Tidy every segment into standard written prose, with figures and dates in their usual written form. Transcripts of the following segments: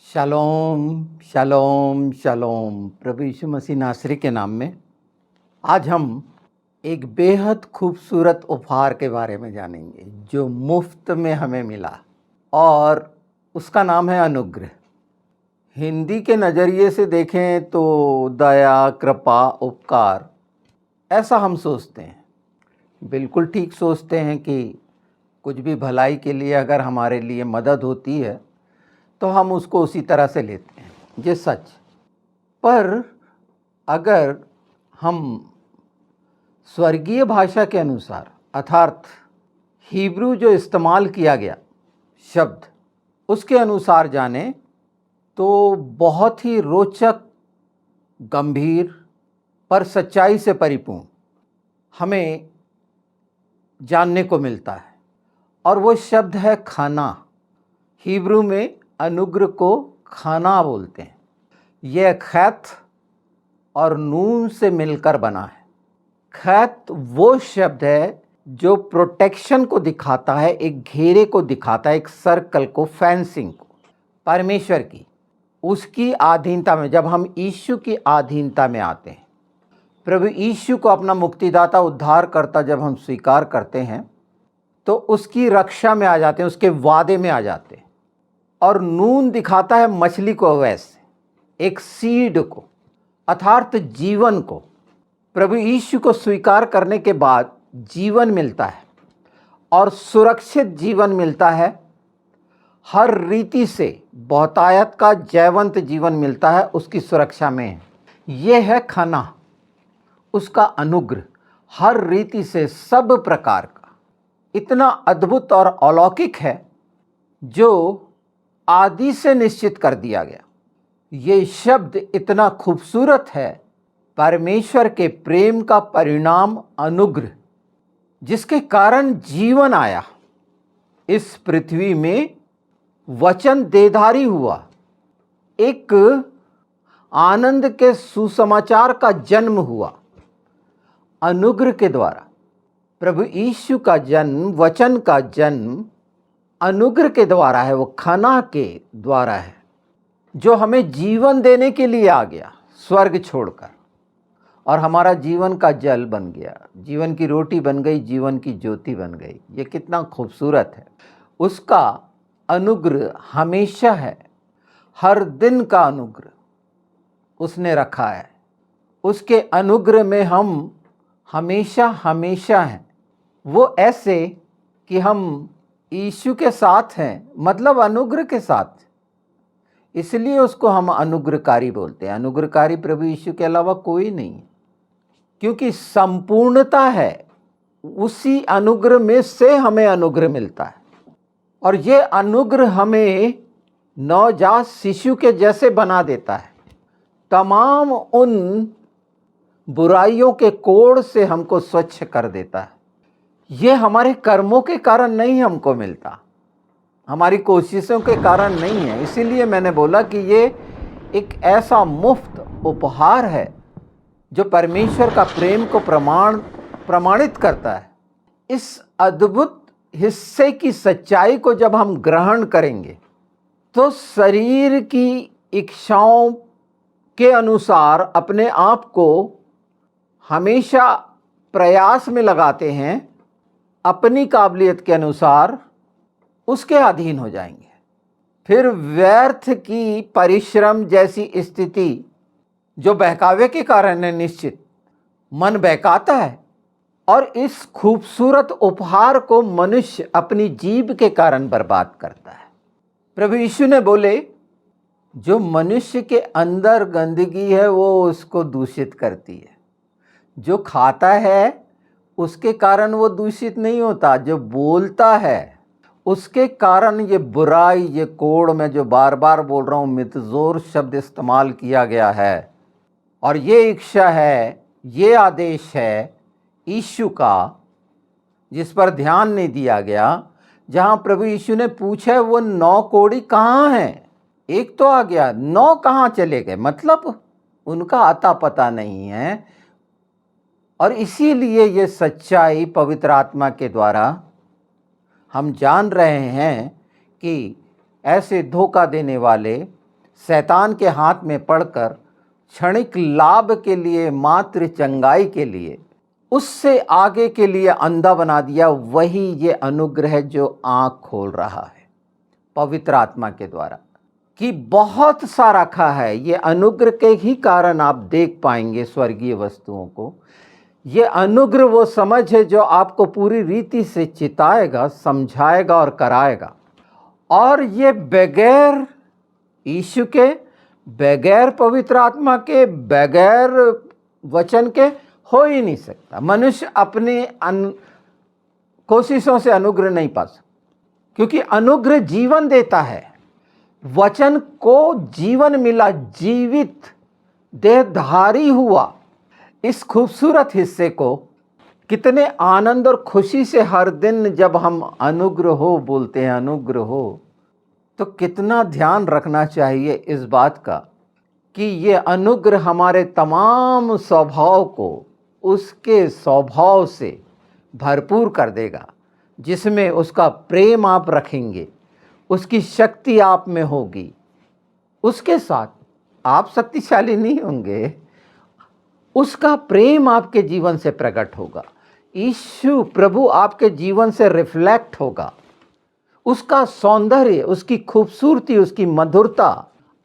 Shalom शालोम शालोम। प्रभु यीशु मसीह नासरी के नाम में आज हम एक बेहद खूबसूरत उपहार के बारे में जानेंगे जो मुफ्त में हमें मिला और उसका नाम है अनुग्रह। हिंदी के नज़रिए से देखें तो दया, कृपा, उपकार, ऐसा हम सोचते हैं। बिल्कुल ठीक सोचते हैं कि कुछ भी भलाई के लिए अगर हमारे लिए मदद होती है तो हम उसको उसी तरह से लेते हैं, ये सच। पर अगर हम स्वर्गीय भाषा के अनुसार अर्थात हिब्रू जो इस्तेमाल किया गया शब्द उसके अनुसार जाने तो बहुत ही रोचक, गंभीर पर सच्चाई से परिपूर्ण हमें जानने को मिलता है और वो शब्द है खाना। हिब्रू में अनुग्रह को खाना बोलते हैं। यह खैत और नून से मिलकर बना है। खैत वो शब्द है जो प्रोटेक्शन को दिखाता है, एक घेरे को दिखाता है, एक सर्कल को, फेंसिंग को, परमेश्वर की, उसकी अधीनता में। जब हम यीशु की अधीनता में आते हैं, प्रभु यीशु को अपना मुक्तिदाता, उद्धारकर्ता जब हम स्वीकार करते हैं तो उसकी रक्षा में आ जाते हैं, उसके वादे में आ जाते हैं। और नून दिखाता है मछली को, वैसे एक सीड को, अर्थात जीवन को। प्रभु यीशु को स्वीकार करने के बाद जीवन मिलता है और सुरक्षित जीवन मिलता है। हर रीति से बहुतायत का जयवंत जीवन मिलता है, उसकी सुरक्षा में। यह है खाना, उसका अनुग्रह, हर रीति से, सब प्रकार का, इतना अद्भुत और अलौकिक है जो आदि से निश्चित कर दिया गया। ये शब्द इतना खूबसूरत है, परमेश्वर के प्रेम का परिणाम अनुग्रह, जिसके कारण जीवन आया इस पृथ्वी में, वचन देहधारी हुआ, एक आनंद के सुसमाचार का जन्म हुआ अनुग्रह के द्वारा। प्रभु यीशु का जन्म, वचन का जन्म अनुग्रह के द्वारा है, वो खाना के द्वारा है जो हमें जीवन देने के लिए आ गया स्वर्ग छोड़कर और हमारा जीवन का जल बन गया, जीवन की रोटी बन गई, जीवन की ज्योति बन गई। ये कितना खूबसूरत है। उसका अनुग्रह हमेशा है, हर दिन का अनुग्रह उसने रखा है। उसके अनुग्रह में हम हमेशा हमेशा हैं। वो ऐसे कि हम यीशु के साथ हैं, मतलब अनुग्रह के साथ, इसलिए उसको हम अनुग्रहकारी बोलते हैं। अनुग्रहकारी प्रभु यीशु के अलावा कोई नहीं है, क्योंकि संपूर्णता है, उसी अनुग्रह में से हमें अनुग्रह मिलता है। और ये अनुग्रह हमें नवजात शिशु के जैसे बना देता है, तमाम उन बुराइयों के कोड़ से हमको स्वच्छ कर देता है। ये हमारे कर्मों के कारण नहीं हमको मिलता, हमारी कोशिशों के कारण नहीं है। इसीलिए मैंने बोला कि ये एक ऐसा मुफ्त उपहार है जो परमेश्वर का प्रेम को प्रमाणित करता है। इस अद्भुत हिस्से की सच्चाई को जब हम ग्रहण करेंगे तो शरीर की इच्छाओं के अनुसार अपने आप को हमेशा प्रयास में लगाते हैं, अपनी काबिलियत के अनुसार उसके अधीन हो जाएंगे। फिर व्यर्थ की परिश्रम जैसी स्थिति जो बहकावे के कारण है, निश्चित मन बहकाता है। और इस खूबसूरत उपहार को मनुष्य अपनी जीभ के कारण बर्बाद करता है। प्रभु यीशु ने बोले, जो मनुष्य के अंदर गंदगी है वो उसको दूषित करती है। जो खाता है उसके कारण वो दूषित नहीं होता, जो बोलता है उसके कारण ये बुराई, ये कोड़, मैं जो बार बार बोल रहा हूँ, मितजोर शब्द इस्तेमाल किया गया है। और ये इच्छा है, ये आदेश है यीशु का, जिस पर ध्यान नहीं दिया गया। जहाँ प्रभु यीशु ने पूछा वो 9 कोड़ी कहाँ हैं, एक तो आ गया, 9 कहाँ चले गए, मतलब उनका आता पता नहीं है। और इसीलिए ये सच्चाई पवित्र आत्मा के द्वारा हम जान रहे हैं कि ऐसे धोखा देने वाले शैतान के हाथ में पड़कर क्षणिक लाभ के लिए, मात्र चंगाई के लिए, उससे आगे के लिए अंधा बना दिया। वही ये अनुग्रह है जो आँख खोल रहा है पवित्र आत्मा के द्वारा, कि बहुत सा रखा है। ये अनुग्रह के ही कारण आप देख पाएंगे स्वर्गीय वस्तुओं को। ये अनुग्रह वो समझ है जो आपको पूरी रीति से चिताएगा, समझाएगा और कराएगा। और ये बगैर यीशु के, बगैर पवित्र आत्मा के, बगैर वचन के हो ही नहीं सकता। मनुष्य अपने कोशिशों से अनुग्रह नहीं पा सकता, क्योंकि अनुग्रह जीवन देता है। वचन को जीवन मिला, जीवित देहधारी हुआ। इस खूबसूरत हिस्से को कितने आनंद और खुशी से हर दिन जब हम अनुग्रह हो बोलते हैं, अनुग्रह हो, तो कितना ध्यान रखना चाहिए इस बात का कि ये अनुग्रह हमारे तमाम स्वभाव को उसके स्वभाव से भरपूर कर देगा, जिसमें उसका प्रेम आप रखेंगे, उसकी शक्ति आप में होगी। उसके साथ आप शक्तिशाली नहीं होंगे, उसका प्रेम आपके जीवन से प्रकट होगा। यीशु प्रभु आपके जीवन से रिफ्लेक्ट होगा। उसका सौंदर्य, उसकी खूबसूरती, उसकी मधुरता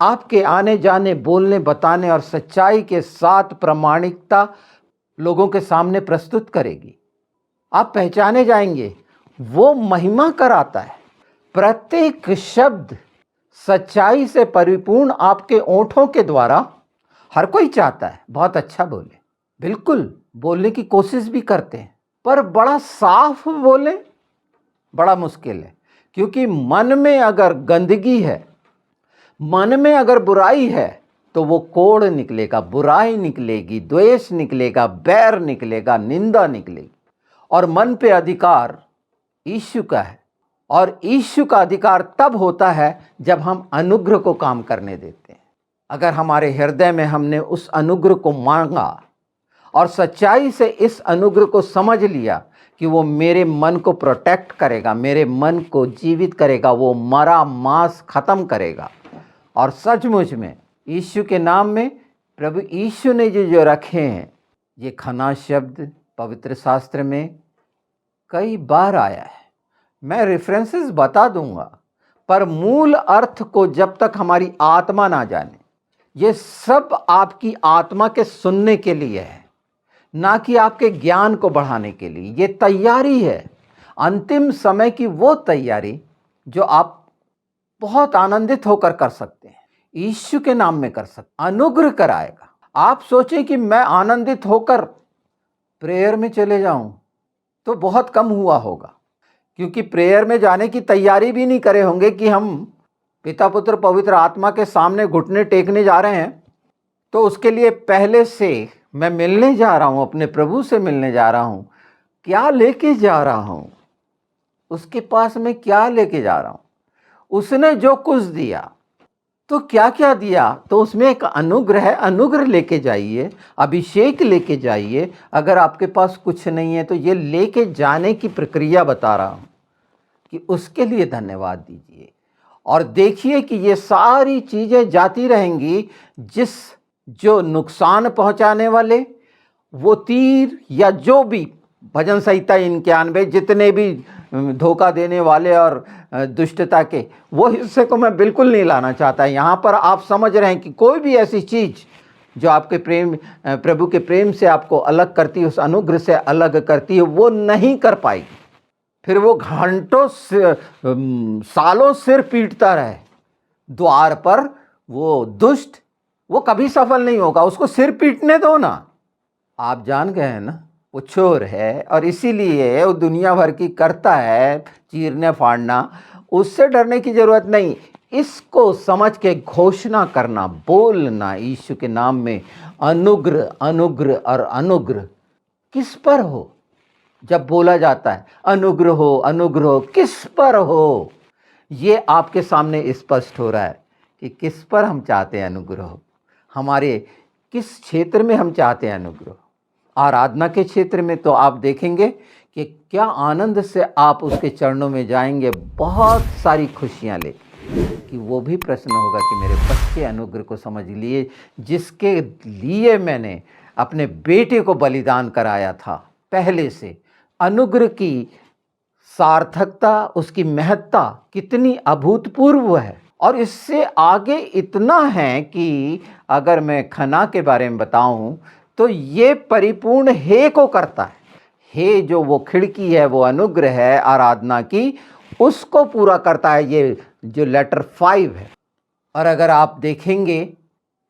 आपके आने जाने, बोलने, बताने और सच्चाई के साथ प्रामाणिकता लोगों के सामने प्रस्तुत करेगी। आप पहचाने जाएंगे। वो महिमा कराता है। प्रत्येक शब्द सच्चाई से परिपूर्ण आपके ओंठों के द्वारा। हर कोई चाहता है बहुत अच्छा बोले, बिल्कुल बोलने की कोशिश भी करते हैं, पर बड़ा साफ बोले बड़ा मुश्किल है। क्योंकि मन में अगर गंदगी है, मन में अगर बुराई है, तो वो कोड़ निकलेगा, बुराई निकलेगी, द्वेष निकलेगा, बैर निकलेगा, निंदा निकलेगी। और मन पे अधिकार यीशु का है। और यीशु का अधिकार तब होता है जब हम अनुग्रह को काम करने देते हैं। अगर हमारे हृदय में हमने उस अनुग्रह को मांगा और सच्चाई से इस अनुग्रह को समझ लिया कि वो मेरे मन को प्रोटेक्ट करेगा, मेरे मन को जीवित करेगा, वो मरा मांस खत्म करेगा। और सचमुच में यीशु के नाम में प्रभु यीशु ने जो रखे हैं, ये खना शब्द पवित्र शास्त्र में कई बार आया है। मैं रेफरेंसेस बता दूंगा, पर मूल अर्थ को जब तक हमारी आत्मा ना जाने, ये सब आपकी आत्मा के सुनने के लिए है, ना कि आपके ज्ञान को बढ़ाने के लिए। ये तैयारी है, अंतिम समय की वो तैयारी जो आप बहुत आनंदित होकर कर सकते हैं, यीशु के नाम में कर सकते। अनुग्रह कराएगा। आप सोचें कि मैं आनंदित होकर प्रेयर में चले जाऊं, तो बहुत कम हुआ होगा। क्योंकि प्रेयर में जाने की तैयारी भी नहीं करे होंगे कि हम पिता पुत्र पवित्र आत्मा के सामने घुटने टेकने जा रहे हैं। तो उसके लिए पहले से मैं मिलने जा रहा हूँ, अपने प्रभु से मिलने जा रहा हूँ। क्या लेके जा रहा हूँ, उसके पास मैं क्या लेके जा रहा हूँ, उसने जो कुछ दिया तो क्या क्या दिया, तो उसमें एक अनुग्रह है। अनुग्रह लेके जाइए, अभिषेक लेके जाइए। अगर आपके पास कुछ नहीं है तो ये लेके जाने की प्रक्रिया बता रहा हूँ कि उसके लिए धन्यवाद दीजिए। और देखिए कि ये सारी चीज़ें जाती रहेंगी। जो नुकसान पहुंचाने वाले वो तीर या जो भी भजन संहिता 91 जितने भी धोखा देने वाले और दुष्टता के, वो हिस्से को मैं बिल्कुल नहीं लाना चाहता। यहाँ पर आप समझ रहे हैं कि कोई भी ऐसी चीज़ जो आपके प्रेम, प्रभु के प्रेम से आपको अलग करती है, उस अनुग्रह से अलग करती है, वो नहीं कर पाएगी। फिर वो घंटों सालों सिर पीटता रहे द्वार पर, वो दुष्ट, वो कभी सफल नहीं होगा। उसको सिर पीटने दो ना। आप जान गए हैं ना, वो चोर है और इसीलिए वो दुनिया भर की करता है चीरने फाड़ना। उससे डरने की जरूरत नहीं। इसको समझ के घोषणा करना, बोलना यीशु के नाम में, अनुग्रह अनुग्रह और अनुग्रह किस पर हो। जब बोला जाता है अनुग्रह हो, अनुग्रह हो, किस पर हो, ये आपके सामने स्पष्ट हो रहा है कि किस पर हम चाहते हैं अनुग्रह हो। हमारे किस क्षेत्र में हम चाहते हैं अनुग्रह। आराधना के क्षेत्र में तो आप देखेंगे कि क्या आनंद से आप उसके चरणों में जाएंगे, बहुत सारी खुशियां ले, कि वो भी प्रश्न होगा कि मेरे बच्चे अनुग्रह को समझ लिए, जिसके लिए मैंने अपने बेटे को बलिदान कराया था पहले से। अनुग्रह की सार्थकता, उसकी महत्ता कितनी अभूतपूर्व है। और इससे आगे इतना है कि अगर मैं खना के बारे में बताऊं तो ये परिपूर्ण हे को करता है। हे जो वो खिड़की है, वो अनुग्रह है आराधना की, उसको पूरा करता है, ये जो लेटर 5 है। और अगर आप देखेंगे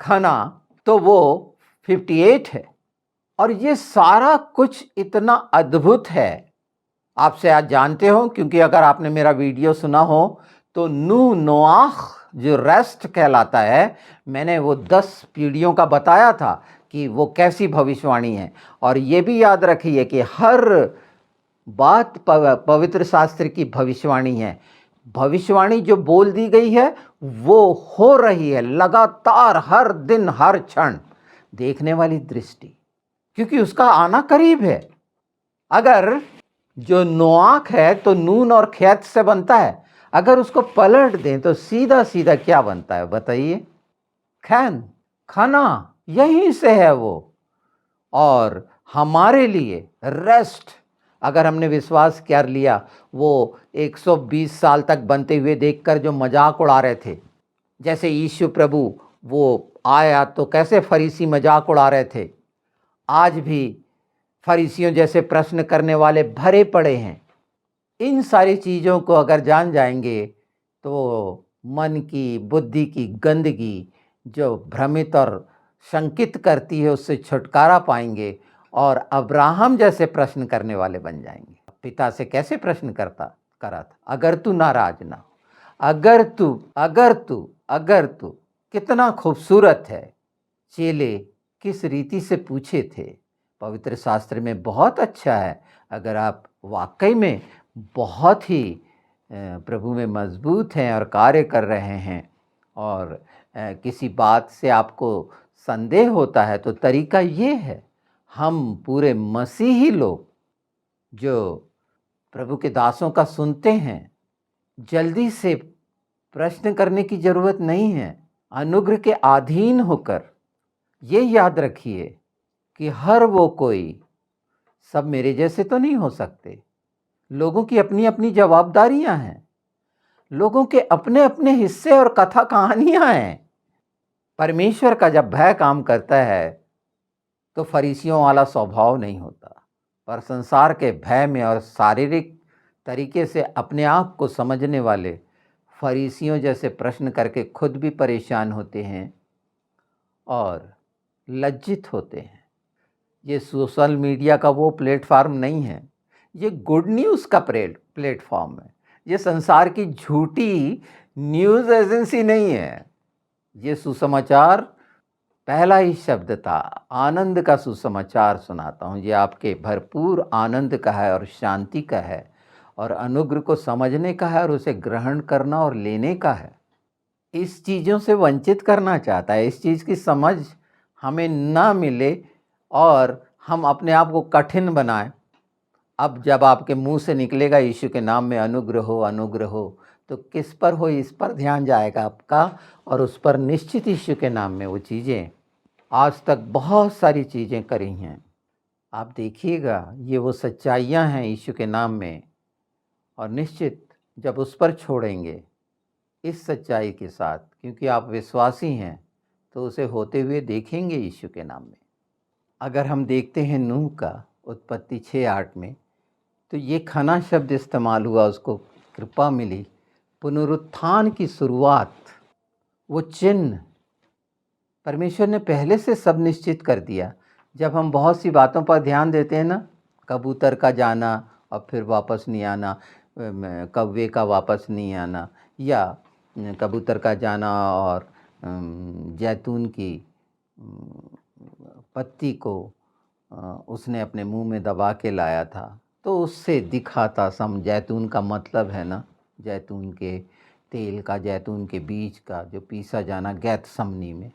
खना तो वो 58 है। और ये सारा कुछ इतना अद्भुत है। आपसे आज जानते हो, क्योंकि अगर आपने मेरा वीडियो सुना हो तो नोआह जो रेस्ट कहलाता है, मैंने वो 10 पीढ़ियों का बताया था कि वो कैसी भविष्यवाणी है। और ये भी याद रखिए कि हर बात पवित्र शास्त्र की भविष्यवाणी है। भविष्यवाणी जो बोल दी गई है वो हो रही है लगातार, हर दिन हर क्षण। देखने वाली दृष्टि, क्योंकि उसका आना करीब है। अगर जो नोआख है तो नून और खैत से बनता है, अगर उसको पलट दें तो सीधा सीधा क्या बनता है बताइए? खैन, खाना, यहीं से है वो। और हमारे लिए रेस्ट, अगर हमने विश्वास कर लिया, वो 120 साल तक बनते हुए देखकर जो मजाक उड़ा रहे थे, जैसे यीशु प्रभु वो आया तो कैसे फरीसी मजाक उड़ा रहे थे, आज भी फरीसियों जैसे प्रश्न करने वाले भरे पड़े हैं। इन सारी चीज़ों को अगर जान जाएंगे तो मन की, बुद्धि की गंदगी जो भ्रमित और शंकित करती है, उससे छुटकारा पाएंगे और अब्राहम जैसे प्रश्न करने वाले बन जाएंगे। पिता से कैसे प्रश्न करा था, अगर तू नाराज ना हो, अगर तू, कितना खूबसूरत है। चेले किस रीति से पूछे थे, पवित्र शास्त्र में बहुत अच्छा है। अगर आप वाकई में बहुत ही प्रभु में मजबूत हैं और कार्य कर रहे हैं और किसी बात से आपको संदेह होता है, तो तरीका ये है, हम पूरे मसीही लोग जो प्रभु के दासों का सुनते हैं, जल्दी से प्रश्न करने की ज़रूरत नहीं है। अनुग्रह के अधीन होकर ये याद रखिए कि हर वो कोई, सब मेरे जैसे तो नहीं हो सकते। लोगों की अपनी अपनी जवाबदारियां हैं, लोगों के अपने अपने हिस्से और कथा कहानियां हैं। परमेश्वर का जब भय काम करता है तो फरीसियों वाला स्वभाव नहीं होता, पर संसार के भय में और शारीरिक तरीके से अपने आप को समझने वाले फरीसियों जैसे प्रश्न करके खुद भी परेशान होते हैं और लज्जित होते हैं। ये सोशल मीडिया का वो प्लेटफॉर्म नहीं है, ये गुड न्यूज़ का प्लेटफॉर्म है। ये संसार की झूठी न्यूज़ एजेंसी नहीं है। ये सुसमाचार, पहला ही शब्द था, आनंद का सुसमाचार सुनाता हूँ। ये आपके भरपूर आनंद का है और शांति का है और अनुग्रह को समझने का है और उसे ग्रहण करना और लेने का है। इस चीज़ों से वंचित करना चाहता है, इस चीज़ की समझ हमें ना मिले और हम अपने आप को कठिन बनाएं। अब जब आपके मुंह से निकलेगा यीशु के नाम में अनुग्रह हो, तो किस पर हो, इस पर ध्यान जाएगा आपका और उस पर निश्चित यीशु के नाम में वो चीज़ें, आज तक बहुत सारी चीज़ें करी हैं, आप देखिएगा ये वो सच्चाइयाँ हैं यीशु के नाम में। और निश्चित जब उस पर छोड़ेंगे इस सच्चाई के साथ, क्योंकि आप विश्वासी हैं, तो उसे होते हुए देखेंगे यीशु के नाम में। अगर हम देखते हैं नूह का उत्पत्ति 6:8 में, तो ये खना शब्द इस्तेमाल हुआ, उसको कृपा मिली, पुनरुत्थान की शुरुआत, वो चिन्ह परमेश्वर ने पहले से सब निश्चित कर दिया। जब हम बहुत सी बातों पर ध्यान देते हैं ना, कबूतर का जाना और फिर वापस नहीं आना, कौवे का वापस नहीं आना, या कबूतर का जाना और जैतून की पत्ती को उसने अपने मुंह में दबा के लाया था, तो उससे दिखा था सम, जैतून का मतलब है ना, जैतून के तेल का, जैतून के बीज का जो पीसा जाना गैतसमनी में।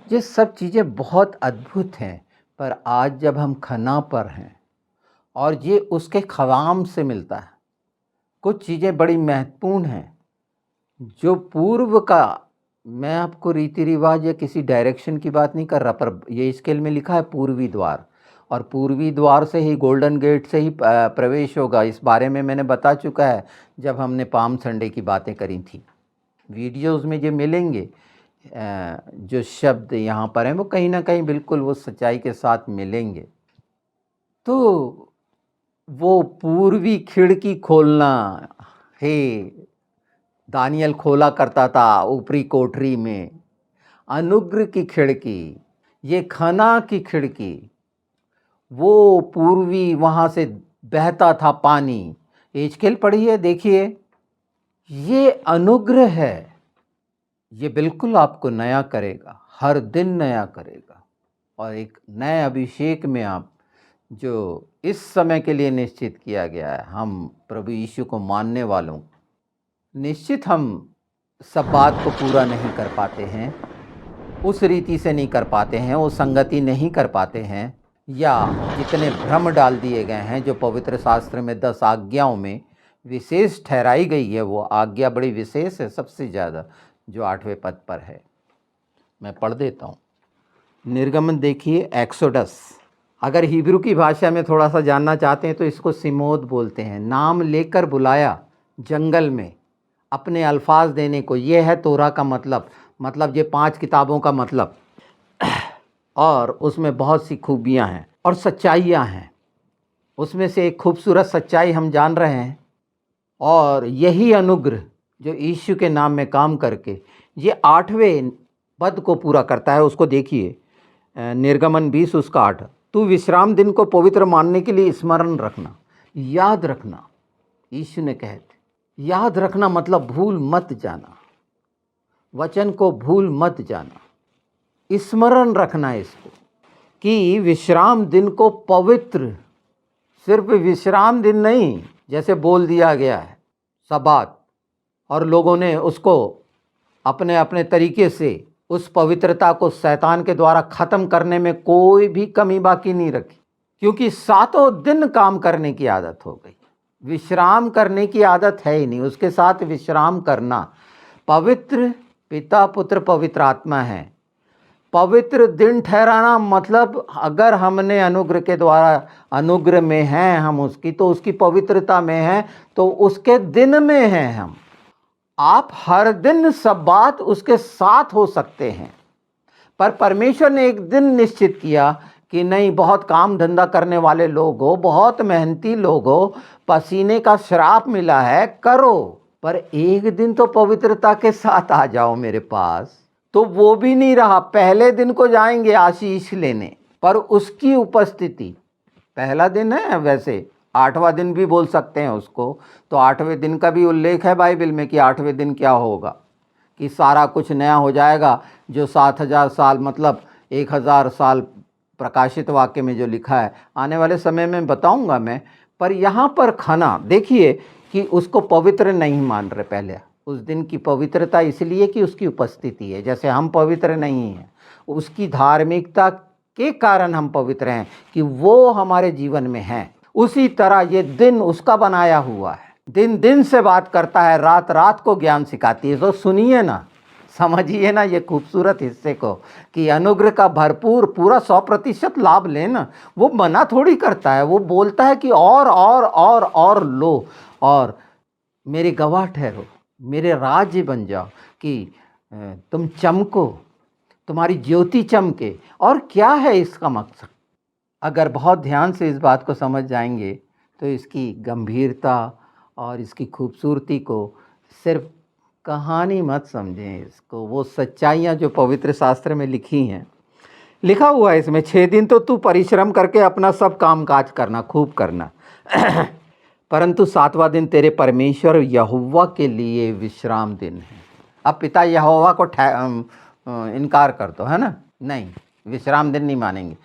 ये सब चीज़ें बहुत अद्भुत हैं। पर आज जब हम खना पर हैं और ये उसके ख़वाम से मिलता है, कुछ चीज़ें बड़ी महत्वपूर्ण हैं। जो पूर्व का, मैं आपको रीति रिवाज या किसी डायरेक्शन की बात नहीं कर रहा, पर ये स्केल में लिखा है पूर्वी द्वार, और पूर्वी द्वार से ही गोल्डन गेट से ही प्रवेश होगा। इस बारे में मैंने बता चुका है जब हमने पाम संडे की बातें करी थी। वीडियोस में ये मिलेंगे, जो शब्द यहाँ पर हैं वो कहीं ना कहीं बिल्कुल वो सच्चाई के साथ मिलेंगे। तो वो पूर्वी खिड़की खोलना, हे दानियल खोला करता था ऊपरी कोठरी में, अनुग्रह की खिड़की, ये खना की खिड़की, वो पूर्वी वहाँ से बहता था पानी। एजकेल पढ़िए, देखिए, ये अनुग्रह है, ये बिल्कुल आपको नया करेगा, हर दिन नया करेगा, और एक नए अभिषेक में आप, जो इस समय के लिए निश्चित किया गया है, हम प्रभु यीशु को मानने वालों, निश्चित हम सब बात को पूरा नहीं कर पाते हैं, उस रीति से नहीं कर पाते हैं, वो संगति नहीं कर पाते हैं, या जितने भ्रम डाल दिए गए हैं जो पवित्र शास्त्र में 10 आज्ञाओं में विशेष ठहराई गई है, वो आज्ञा बड़ी विशेष है, सबसे ज़्यादा, जो 8वें पद पर है। मैं पढ़ देता हूँ। निर्गमन देखिए, एक्सोडस। अगर हिब्रू की भाषा में थोड़ा सा जानना चाहते हैं तो इसको सिमोद बोलते हैं। नाम लेकर बुलाया जंगल में, अपने अल्फाज देने को, ये है तोरा का मतलब ये 5 किताबों का मतलब। और उसमें बहुत सी खूबियाँ हैं और सच्चाइयाँ हैं। उसमें से एक खूबसूरत सच्चाई हम जान रहे हैं, और यही अनुग्रह जो यीशु के नाम में काम करके ये 8वें पद को पूरा करता है। उसको देखिए, निर्गमन 20 उसका 8। तू विश्राम दिन को पवित्र मानने के लिए स्मरण रखना, याद रखना। यीशु ने कहे थे, याद रखना मतलब भूल मत जाना, वचन को भूल मत जाना, स्मरण रखना इसको, कि विश्राम दिन को पवित्र, सिर्फ विश्राम दिन नहीं जैसे बोल दिया गया है सब्बात, और लोगों ने उसको अपने अपने तरीके से उस पवित्रता को शैतान के द्वारा ख़त्म करने में कोई भी कमी बाकी नहीं रखी, क्योंकि 7 दिन काम करने की आदत हो गई, विश्राम करने की आदत है ही नहीं। उसके साथ विश्राम करना, पवित्र पिता पुत्र पवित्र आत्मा है। पवित्र दिन ठहराना मतलब अगर हमने अनुग्रह के द्वारा, अनुग्रह में हैं हम उसकी, तो उसकी पवित्रता में हैं, तो उसके दिन में हैं हम। आप हर दिन सब बात उसके साथ हो सकते हैं, पर परमेश्वर ने एक दिन निश्चित किया कि नहीं, बहुत काम धंधा करने वाले लोग हो, बहुत मेहनती लोग हो, पसीने का श्राप मिला है, करो, पर एक दिन तो पवित्रता के साथ आ जाओ मेरे पास। तो वो भी नहीं रहा। पहले दिन को जाएंगे आशीष लेने, पर उसकी उपस्थिति, पहला दिन है, वैसे 8वां दिन भी बोल सकते हैं उसको, तो 8वें दिन का भी उल्लेख है बाइबल में कि 8वें दिन क्या होगा, कि सारा कुछ नया हो जाएगा। जो 7000 साल मतलब 1000 साल प्रकाशित वाक्य में जो लिखा है, आने वाले समय में बताऊंगा मैं। पर यहाँ पर खाना देखिए कि उसको पवित्र नहीं मान रहे पहले। उस दिन की पवित्रता इसलिए कि उसकी उपस्थिति है, जैसे हम पवित्र नहीं हैं, उसकी धार्मिकता के कारण हम पवित्र हैं कि वो हमारे जीवन में है। उसी तरह ये दिन उसका बनाया हुआ है, दिन दिन से बात करता है, रात रात को ज्ञान सिखाती है। तो सुनिए ना, समझिए ना ये खूबसूरत हिस्से को, कि अनुग्रह का भरपूर पूरा 100% लाभ लेना। वो मना थोड़ी करता है, वो बोलता है कि और लो, और मेरे गवाह ठहरो, मेरे राज्य बन जाओ, कि तुम चमको, तुम्हारी ज्योति चमके। और क्या है इसका मकसद? अगर बहुत ध्यान से इस बात को समझ जाएंगे तो इसकी गंभीरता और इसकी खूबसूरती को सिर्फ कहानी मत समझें, इसको वो सच्चाइयाँ जो पवित्र शास्त्र में लिखी हैं। लिखा हुआ है इसमें, 6 दिन तो तू परिश्रम करके अपना सब काम काज करना, खूब करना, परंतु 7वां दिन तेरे परमेश्वर यहोवा के लिए विश्राम दिन है। अब पिता यहोवा को इनकार कर दो, है ना, नहीं, विश्राम दिन नहीं मानेंगे।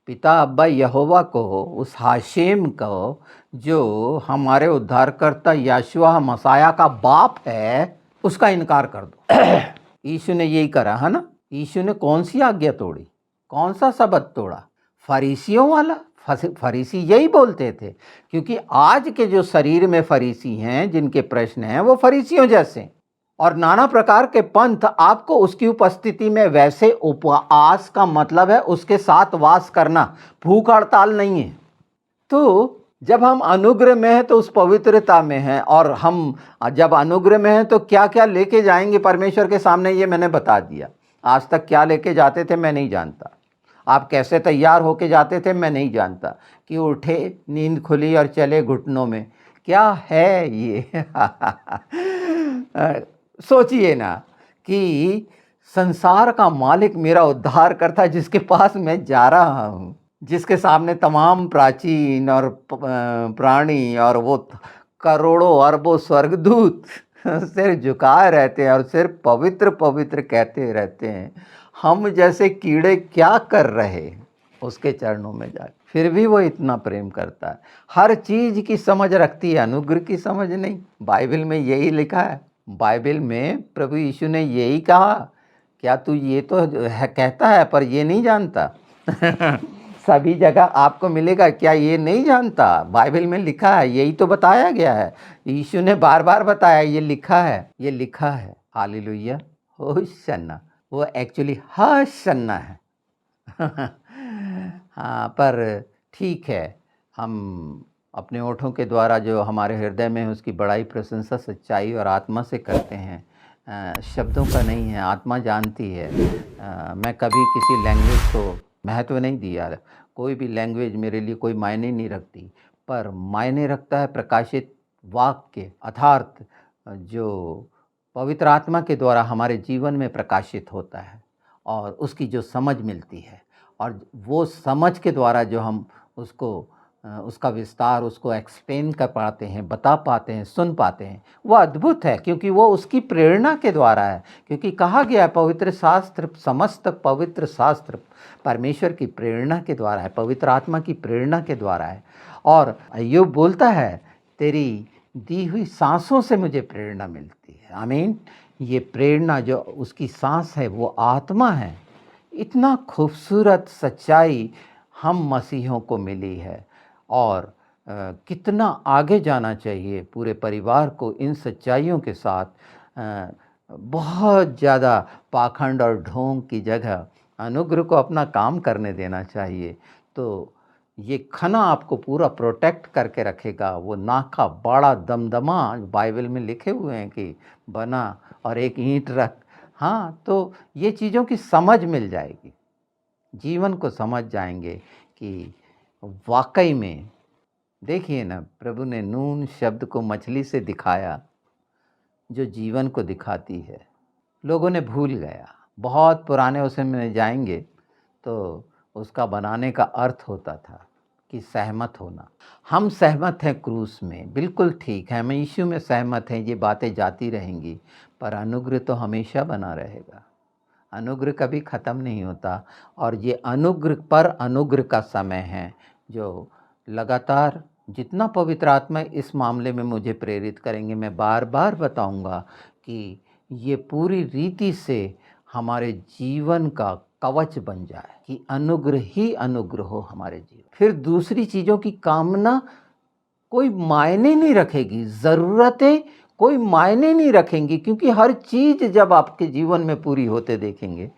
पिता अब्बा यहोवा को, उस हाशेम को जो हमारे उद्धारकर्ता यशुआ मसाया का बाप है, उसका इनकार कर दो। यीशु ने यही करा, है ना। यीशु ने कौन सी आज्ञा तोड़ी, कौन सा शब्द तोड़ा? फरीसियों वाला। फरीसी यही बोलते थे, क्योंकि आज के जो शरीर में फरीसी हैं, जिनके प्रश्न हैं, वो फरीसियों जैसे। और नाना प्रकार के पंथ आपको उसकी उपस्थिति में, वैसे उपवास का मतलब है उसके साथ वास करना, भूख हड़ताल नहीं है। तो जब हम अनुग्रह में हैं तो उस पवित्रता में हैं, और हम जब अनुग्रह में हैं तो क्या क्या लेके जाएंगे परमेश्वर के सामने, ये मैंने बता दिया। आज तक क्या लेके जाते थे मैं नहीं जानता, आप कैसे तैयार होके जाते थे मैं नहीं जानता, कि उठे, नींद खुली और चले घुटनों में, क्या है ये सोचिए ना कि संसार का मालिक मेरा उद्धार करता, जिसके पास मैं जा रहा हूँ, जिसके सामने तमाम प्राचीन और प्राणी और वो करोड़ों अरबों स्वर्गदूत सिर झुकाए रहते हैं और सिर्फ पवित्र पवित्र कहते रहते हैं, हम जैसे कीड़े क्या कर रहे उसके चरणों में जाके। फिर भी वो इतना प्रेम करता है, हर चीज की समझ रखती है, अनुग्रह की समझ नहीं। बाइबल में यही लिखा है, बाइबल में प्रभु यीशु ने यही कहा, क्या तू ये तो है कहता है पर ये नहीं जानता सभी जगह आपको मिलेगा, क्या ये नहीं जानता? बाइबल में लिखा है, यही तो बताया गया है, यीशु ने बार बार बताया, ये लिखा है, ये लिखा है। हालेलुया, होशन्ना, वो एक्चुअली हशन्ना है हाँ, पर ठीक है, हम अपने ओठों के द्वारा जो हमारे हृदय में है उसकी बड़ाई, प्रशंसा सच्चाई और आत्मा से करते हैं, शब्दों का नहीं है, आत्मा जानती है। मैं कभी किसी लैंग्वेज को महत्व नहीं दिया, कोई भी लैंग्वेज मेरे लिए कोई मायने नहीं रखती, पर मायने रखता है प्रकाशित वाक्य अर्थात जो पवित्र आत्मा के द्वारा हमारे जीवन में प्रकाशित होता है, और उसकी जो समझ मिलती है, और वो समझ के द्वारा जो हम उसको उसका विस्तार, उसको एक्सप्लेन कर पाते हैं, बता पाते हैं, सुन पाते हैं, वो अद्भुत है, क्योंकि वो उसकी प्रेरणा के द्वारा है। क्योंकि कहा गया है पवित्र शास्त्र, समस्त पवित्र शास्त्र परमेश्वर की प्रेरणा के द्वारा है, पवित्र आत्मा की प्रेरणा के द्वारा है। और अय्यूब बोलता है, तेरी दी हुई सांसों से मुझे प्रेरणा मिलती है। आमीन। ये प्रेरणा जो उसकी सांस है वो आत्मा है। इतना खूबसूरत सच्चाई हम मसीहों को मिली है, और कितना आगे जाना चाहिए पूरे परिवार को इन सच्चाइयों के साथ। बहुत ज़्यादा पाखंड और ढोंग की जगह अनुग्रह को अपना काम करने देना चाहिए, तो ये खना आपको पूरा प्रोटेक्ट करके रखेगा। वो नाका बड़ा दमदमा बाइबल में लिखे हुए हैं कि बना और एक ईंट रख। हाँ, तो ये चीज़ों की समझ मिल जाएगी, जीवन को समझ जाएंगे कि वाकई में, देखिए ना, प्रभु ने नून शब्द को मछली से दिखाया जो जीवन को दिखाती है। लोगों ने भूल गया, बहुत पुराने उसे में जाएंगे तो उसका बनाने का अर्थ होता था कि सहमत होना। हम सहमत हैं क्रूस में, बिल्कुल ठीक है, हम यीशु में सहमत हैं, ये बातें जाती रहेंगी, पर अनुग्रह तो हमेशा बना रहेगा, अनुग्रह कभी ख़त्म नहीं होता। और ये अनुग्रह पर अनुग्रह का समय है, जो लगातार जितना पवित्र आत्मा इस मामले में मुझे प्रेरित करेंगे, मैं बार बार बताऊंगा कि ये पूरी रीति से हमारे जीवन का कवच बन जाए, कि अनुग्रह ही अनुग्रह हो हमारे जीवन। फिर दूसरी चीज़ों की कामना कोई मायने नहीं रखेगी, ज़रूरतें कोई मायने नहीं रखेंगी, क्योंकि हर चीज़ जब आपके जीवन में पूरी होते देखेंगे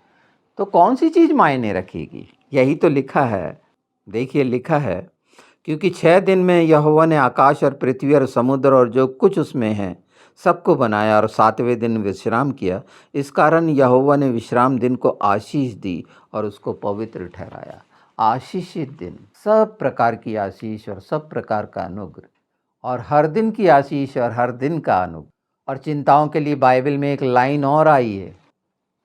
तो कौन सी चीज़ मायने रखेगी। यही तो लिखा है, देखिए लिखा है, क्योंकि 6 दिन में यहोवा ने आकाश और पृथ्वी और समुद्र और जो कुछ उसमें है सबको बनाया, और 7वें दिन विश्राम किया। इस कारण यहोवा ने विश्राम दिन को आशीष दी और उसको पवित्र ठहराया। आशीषित दिन, सब प्रकार की आशीष और सब प्रकार का अनुग्रह, और हर दिन की आशीष और हर दिन का अनुग्रह। और चिंताओं के लिए बाइबल में एक लाइन और आई है,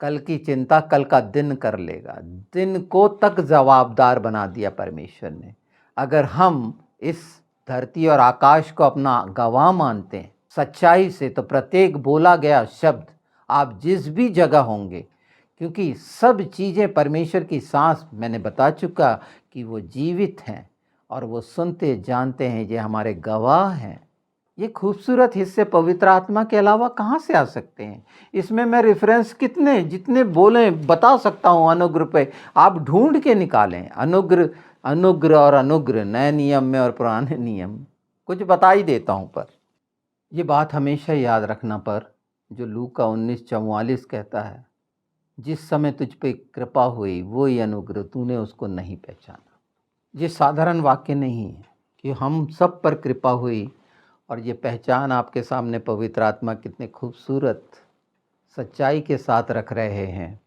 कल की चिंता कल का दिन कर लेगा। दिन को तक जवाबदार बना दिया परमेश्वर ने। अगर हम इस धरती और आकाश को अपना गवाह मानते हैं सच्चाई से, तो प्रत्येक बोला गया शब्द आप जिस भी जगह होंगे, क्योंकि सब चीज़ें परमेश्वर की सांस, मैंने बता चुका कि वो जीवित हैं और वो सुनते जानते हैं, ये हमारे गवाह हैं। ये खूबसूरत हिस्से पवित्र आत्मा के अलावा कहाँ से आ सकते हैं? इसमें मैं रेफरेंस कितने जितने बोले बता सकता हूँ अनुग्रह पे, आप ढूंढ के निकालें। अनुग्रह, अनुग्रह और अनुग्रह, नए नियम में और पुराने नियम, कुछ बता ही देता हूँ। पर ये बात हमेशा याद रखना, पर जो लूका 19:44 कहता है, जिस समय तुझ पे कृपा हुई वही अनुग्रह, तूने उसको नहीं पहचाना। ये साधारण वाक्य नहीं है कि हम सब पर कृपा हुई, और ये पहचान आपके सामने पवित्र आत्मा कितने खूबसूरत सच्चाई के साथ रख रहे हैं,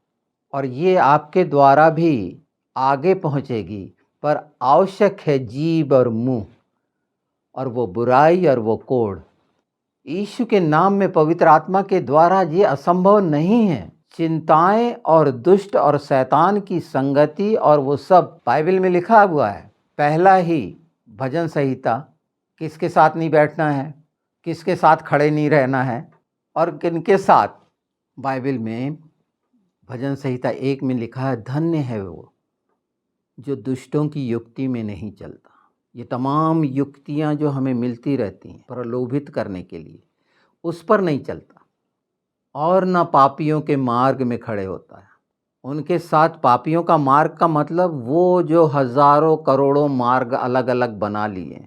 और ये आपके द्वारा भी आगे पहुँचेगी। पर आवश्यक है जीभ और मुंह, और वो बुराई और वो कोड़। यीशु के नाम में पवित्र आत्मा के द्वारा ये असंभव नहीं है। चिंताएं और दुष्ट और शैतान की संगति और वो सब बाइबल में लिखा हुआ है। पहला ही भजन संहिता, किसके साथ नहीं बैठना है, किसके साथ खड़े नहीं रहना है, और किनके साथ। बाइबल में भजन संहिता 1 में लिखा है, धन्य है वो जो दुष्टों की युक्ति में नहीं चलता। ये तमाम युक्तियां जो हमें मिलती रहती हैं प्रलोभित करने के लिए, उस पर नहीं चलता, और न पापियों के मार्ग में खड़े होता है। उनके साथ पापियों का मार्ग का मतलब वो जो हजारों करोड़ों मार्ग अलग अलग बना लिए।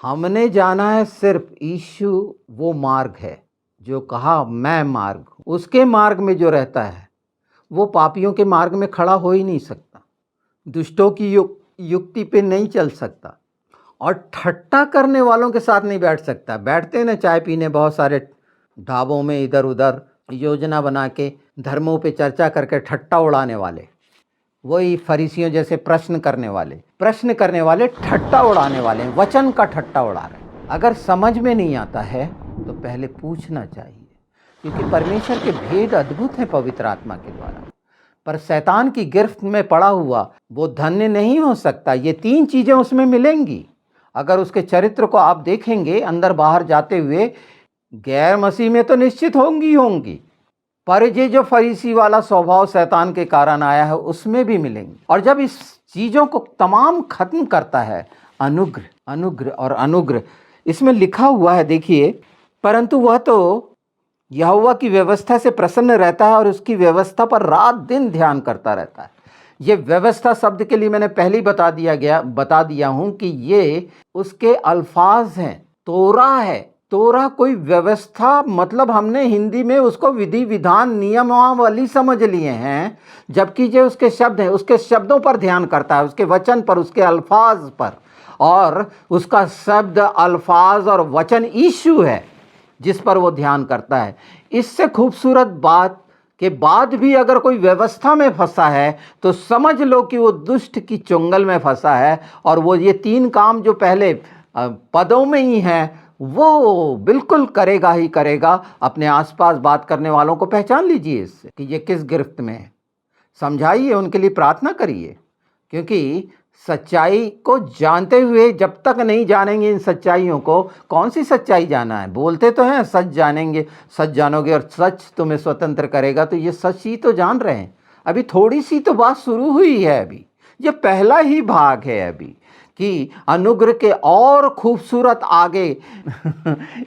हमने जाना है सिर्फ यीशु वो मार्ग है जो कहा मैं मार्ग हूँ। उसके मार्ग में जो रहता है वो पापियों के मार्ग में खड़ा हो ही नहीं सकता, दुष्टों की युक्ति पे नहीं चल सकता, और ठट्टा करने वालों के साथ नहीं बैठ सकता। बैठते हैं ना चाय पीने बहुत सारे ढाबों में, इधर उधर योजना बना के धर्मों पे चर्चा करके ठट्टा उड़ाने वाले, वही फरीसियों जैसे प्रश्न करने वाले ठट्टा उड़ाने वाले, वचन का ठट्टा उड़ा रहे। अगर समझ में नहीं आता है तो पहले पूछना चाहिए, क्योंकि परमेश्वर के भेद अद्भुत हैं पवित्र आत्मा के द्वारा। पर शैतान की गिरफ्त में पड़ा हुआ वो धन्य नहीं हो सकता। ये 3 चीज़ें उसमें मिलेंगी। अगर उसके चरित्र को आप देखेंगे अंदर बाहर जाते हुए, गैर मसीह में तो निश्चित होंगी, पर ये जो फरीसी वाला स्वभाव शैतान के कारण आया है उसमें भी मिलेंगी। और जब इस चीज़ों को तमाम खत्म करता है, अनुग्रह और अनुग्रह इसमें लिखा हुआ है। देखिए, परंतु वह तो यहोवा की व्यवस्था से प्रसन्न रहता है और उसकी व्यवस्था पर रात दिन ध्यान करता रहता है। ये व्यवस्था शब्द के लिए मैंने पहले ही बता दिया हूं कि ये उसके अल्फाज हैं। तोरा है, तोरा कोई व्यवस्था, मतलब हमने हिंदी में उसको विधि विधान नियमावली समझ लिए हैं, जबकि जो उसके शब्द हैं उसके शब्दों पर ध्यान करता है, उसके वचन पर, उसके अल्फाज पर, और उसका शब्द, अल्फाज और वचन यीशु है जिस पर वो ध्यान करता है। इससे खूबसूरत बात के बाद भी अगर कोई व्यवस्था में फंसा है तो समझ लो कि वो दुष्ट की चुंगल में फंसा है, और वो ये 3 काम जो पहले पदों में ही हैं वो बिल्कुल करेगा ही करेगा। अपने आसपास बात करने वालों को पहचान लीजिए इससे कि ये किस गिरफ्त में है, समझाइए, उनके लिए प्रार्थना करिए, क्योंकि सच्चाई को जानते हुए जब तक नहीं जानेंगे इन सच्चाइयों को, कौन सी सच्चाई जाना है। बोलते तो हैं सच जानोगे और सच तुम्हें स्वतंत्र करेगा, तो ये सच ही तो जान रहे हैं। अभी थोड़ी सी तो बात शुरू हुई है, अभी ये पहला ही भाग है अभी, कि अनुग्रह के और खूबसूरत आगे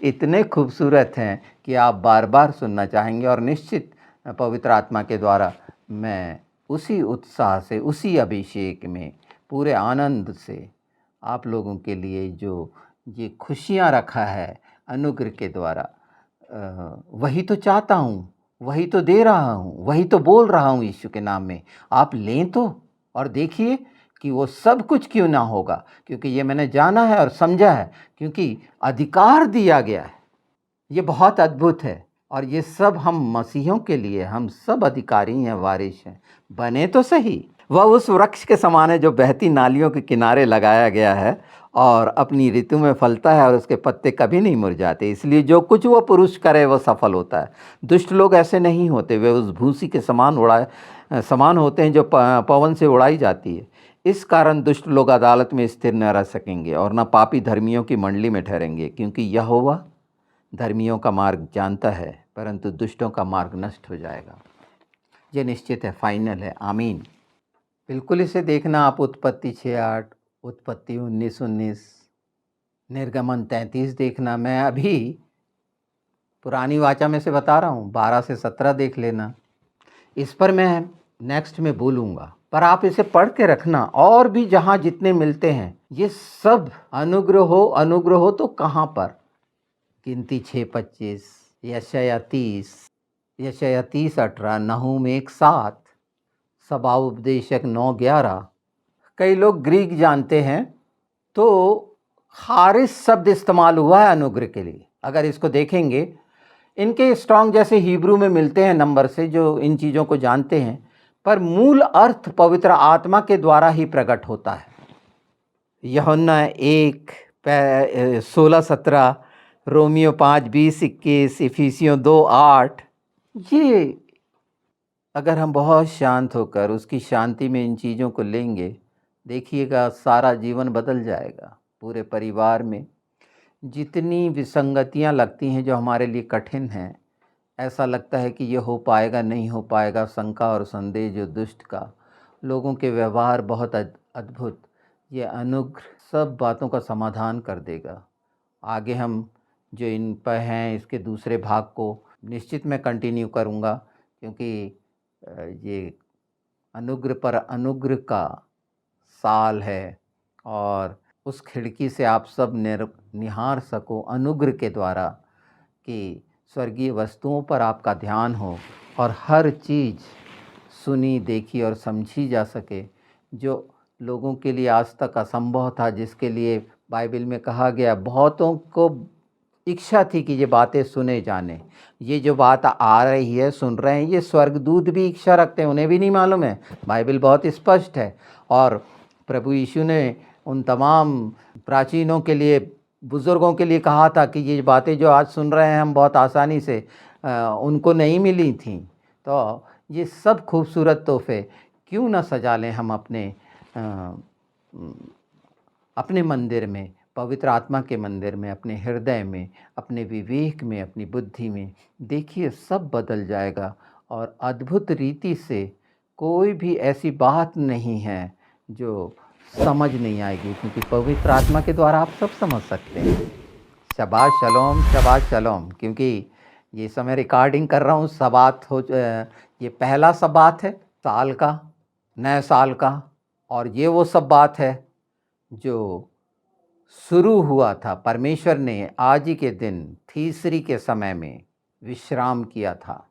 इतने खूबसूरत हैं कि आप बार बार सुनना चाहेंगे। और निश्चित पवित्र आत्मा के द्वारा मैं उसी उत्साह से, उसी अभिषेक में, पूरे आनंद से आप लोगों के लिए जो ये खुशियाँ रखा है अनुग्रह के द्वारा, वही तो चाहता हूँ, वही तो दे रहा हूँ, वही तो बोल रहा हूँ यीशु के नाम में। आप लें तो, और देखिए कि वो सब कुछ क्यों ना होगा, क्योंकि ये मैंने जाना है और समझा है, क्योंकि अधिकार दिया गया है। ये बहुत अद्भुत है, और ये सब हम मसीहों के लिए, हम सब अधिकारी हैं, वारिस हैं। बने तो सही। वह उस वृक्ष के समान है जो बहती नालियों के किनारे लगाया गया है और अपनी ऋतु में फलता है और उसके पत्ते कभी नहीं मुरझाते। इसलिए जो कुछ वो पुरुष करे वो सफल होता है। दुष्ट लोग ऐसे नहीं होते, वे उस भूसी के समान होते हैं जो पवन से उड़ाई जाती है। इस कारण दुष्ट लोग अदालत में स्थिर न रह सकेंगे और न पापी धर्मियों की मंडली में ठहरेंगे, क्योंकि यहोवा धर्मियों का मार्ग जानता है, परंतु दुष्टों का मार्ग नष्ट हो जाएगा। ये निश्चित है, फाइनल है। आमीन। बिल्कुल इसे देखना आप। उत्पत्ति 6:8, उत्पत्ति 19:19, निर्गमन 33 देखना। मैं अभी पुरानी वाचा में से बता रहा हूँ, 12 से 17 देख लेना। इस पर मैं नेक्स्ट में बोलूँगा, पर आप इसे पढ़ के रखना। और भी जहाँ जितने मिलते हैं ये सब अनुग्रह हो तो कहाँ पर, गिनती 6:25, यशाया 30:18, नहूम 1:7, सबा उपदेशक 9:11। कई लोग ग्रीक जानते हैं, तो हारिस शब्द इस्तेमाल हुआ है अनुग्रह के लिए। अगर इसको देखेंगे, इनके स्ट्रॉन्ग जैसे हिब्रू में मिलते हैं नंबर से, जो इन चीज़ों को जानते हैं, पर मूल अर्थ पवित्र आत्मा के द्वारा ही प्रकट होता है। यूहन्ना 1:16-17, रोमियो 5:20-21, इफिसियों 2:8। ये अगर हम बहुत शांत होकर उसकी शांति में इन चीज़ों को लेंगे, देखिएगा सारा जीवन बदल जाएगा। पूरे परिवार में जितनी विसंगतियां लगती हैं जो हमारे लिए कठिन हैं, ऐसा लगता है कि ये हो पाएगा नहीं हो पाएगा, शंका और संदेह जो दुष्ट का, लोगों के व्यवहार बहुत अद्भुत, ये अनुग्रह सब बातों का समाधान कर देगा। आगे हम जो इन पर हैं, इसके दूसरे भाग को निश्चित मैं कंटिन्यू करूँगा, क्योंकि ये अनुग्रह पर अनुग्रह का साल है, और उस खिड़की से आप सब निहार सको अनुग्रह के द्वारा कि स्वर्गीय वस्तुओं पर आपका ध्यान हो और हर चीज़ सुनी, देखी और समझी जा सके, जो लोगों के लिए आज तक असंभव था, जिसके लिए बाइबल में कहा गया बहुतों को इच्छा थी कि ये बातें सुने जाने। ये जो बात आ रही है, सुन रहे हैं, ये स्वर्गदूत भी इच्छा रखते हैं, उन्हें भी नहीं मालूम है। बाइबल बहुत स्पष्ट है। और प्रभु यीशु ने उन तमाम प्राचीनों के लिए, बुज़ुर्गों के लिए कहा था कि ये बातें जो आज सुन रहे हैं हम बहुत आसानी से, उनको नहीं मिली थी। तो ये सब खूबसूरत तोहफे क्यों ना सजा लें हम अपने मंदिर में, पवित्र आत्मा के मंदिर में, अपने हृदय में, अपने विवेक में, अपनी बुद्धि में। देखिए सब बदल जाएगा, और अद्भुत रीति से कोई भी ऐसी बात नहीं है जो समझ नहीं आएगी, क्योंकि पवित्र आत्मा के द्वारा आप सब समझ सकते हैं। शबाश शलोम, शबाश शलोम। क्योंकि ये समय रिकॉर्डिंग कर रहा हूँ, सबात हो, ये पहला सबात है साल का, नए साल का, और ये वो सब बात है जो शुरू हुआ था। परमेश्वर ने आज ही के दिन तीसरी के समय में विश्राम किया था,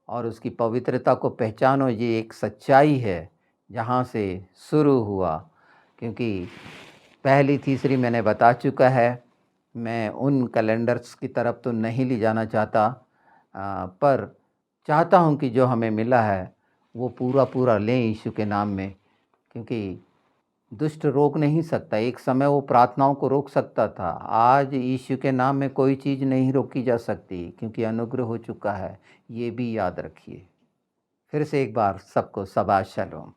और उसकी पवित्रता को पहचानो। ये एक सच्चाई है जहाँ से शुरू हुआ, क्योंकि पहली तीसरी मैंने बता चुका है। मैं उन कैलेंडर्स की तरफ तो नहीं ले जाना चाहता, पर चाहता हूँ कि जो हमें मिला है वो पूरा पूरा लें यीशु के नाम में, क्योंकि दुष्ट रोक नहीं सकता। एक समय वो प्रार्थनाओं को रोक सकता था, आज यीशु के नाम में कोई चीज़ नहीं रोकी जा सकती, क्योंकि अनुग्रह हो चुका है। ये भी याद रखिए। फिर से एक बार सबको शबाश शलोम।